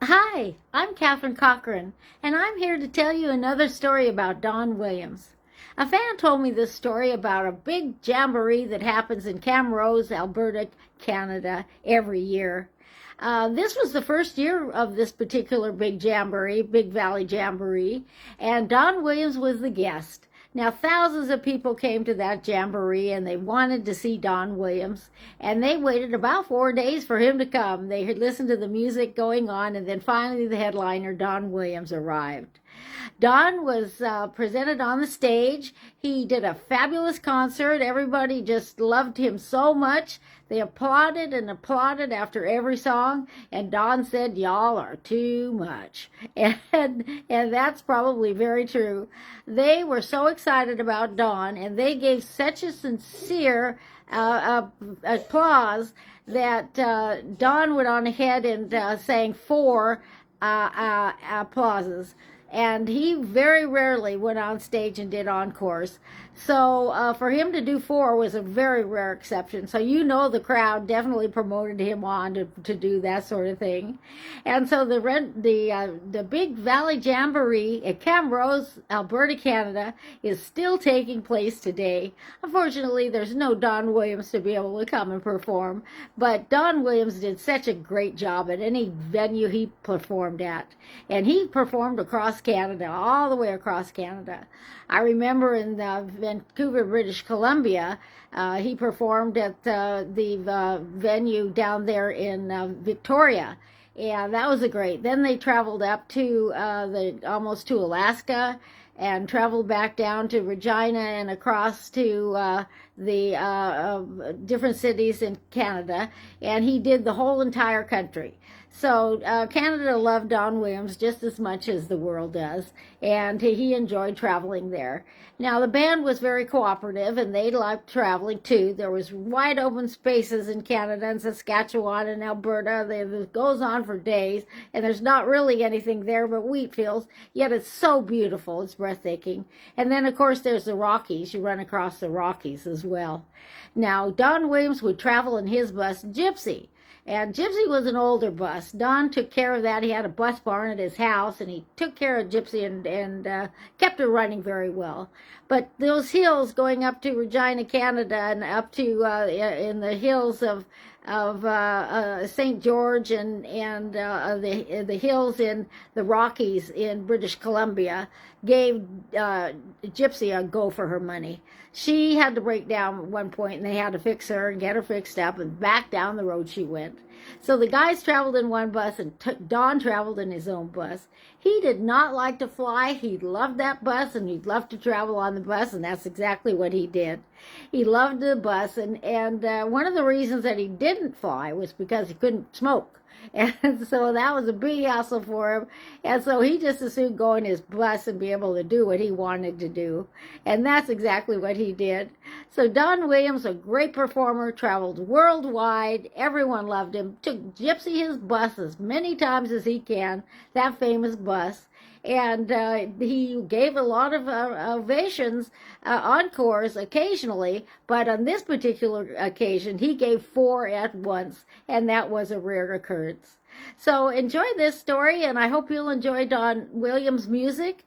Hi, I'm Katherine Cochran, and I'm here to tell you another story about Don Williams. A fan told me this story about a big jamboree that happens in Camrose, Alberta, Canada, every year. This was the first year of this particular big jamboree, Big Valley Jamboree, and Don Williams was the guest. Now, thousands of people came to that jamboree and they wanted to see Don Williams, and they waited about 4 days for him to come. They had listened to the music going on, and then finally the headliner, Don Williams, arrived. Don was presented on the stage. He did a fabulous concert. Everybody just loved him so much. They applauded and applauded after every song, and Don said, "Y'all are too much." And that's probably very true. They were so excited about Don, and they gave such a sincere applause that Don went on ahead and sang four applauses, and he very rarely went on stage and did encores. So for him to do four was a very rare exception. So the crowd definitely promoted him on to do that sort of thing. And so the Big Valley Jamboree at Camrose, Alberta, Canada, is still taking place today. Unfortunately, there's no Don Williams to be able to come and perform, but Don Williams did such a great job at any venue he performed at. And he performed across Canada, all the way across Canada. I remember in Vancouver, British Columbia, he performed at the venue down there in Victoria. Yeah, that was a great. Then they traveled up to almost to Alaska, and traveled back down to Regina and across to the different cities in Canada, and he did the whole entire country. So Canada loved Don Williams just as much as the world does, and he enjoyed traveling there. Now, the band was very cooperative, and they liked traveling too. There was wide open spaces in Canada and Saskatchewan and Alberta. It goes on for days, and there's not really anything there but wheat fields, yet it's so beautiful. It's breathtaking. And then, of course, there's the Rockies. You run across the Rockies as well. Now, Don Williams would travel in his bus, Gypsy. And Gypsy was an older bus. Don took care of that. He had a bus barn at his house, and he took care of Gypsy and kept her running very well. But those hills going up to Regina, Canada, and up to in the hills of St. George and the hills in the Rockies in British Columbia gave Gypsy a go for her money. She had to break down at one point, and they had to fix her and get her fixed up, and back down the road she went. So the guys traveled in one bus, and Don traveled in his own bus. He did not like to fly. He loved that bus, and he loved to travel on the bus, and that's exactly what he did. He loved the bus, and one of the reasons that he didn't fly was because he couldn't smoke. And so that was a big hassle for him. And so he just assumed go in his bus and be able to do what he wanted to do. And that's exactly what he did. So Don Williams, a great performer, traveled worldwide. Everyone loved him. Took Gypsy his bus as many times as he can, that famous bus. And he gave a lot of ovations, encores occasionally, but on this particular occasion, he gave four at once, and that was a rare occurrence. So enjoy this story, and I hope you'll enjoy Don Williams' music.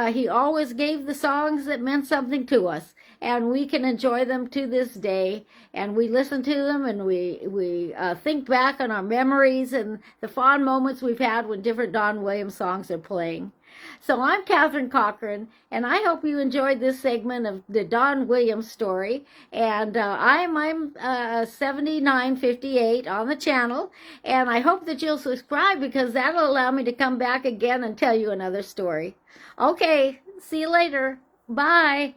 He always gave the songs that meant something to us, and we can enjoy them to this day. And we listen to them, and we think back on our memories and the fond moments we've had when different Don Williams songs are playing. So I'm Katherine Cochran, and I hope you enjoyed this segment of the Don Williams story. And I'm 7958 on the channel, and I hope that you'll subscribe, because that'll allow me to come back again and tell you another story. Okay, see you later. Bye.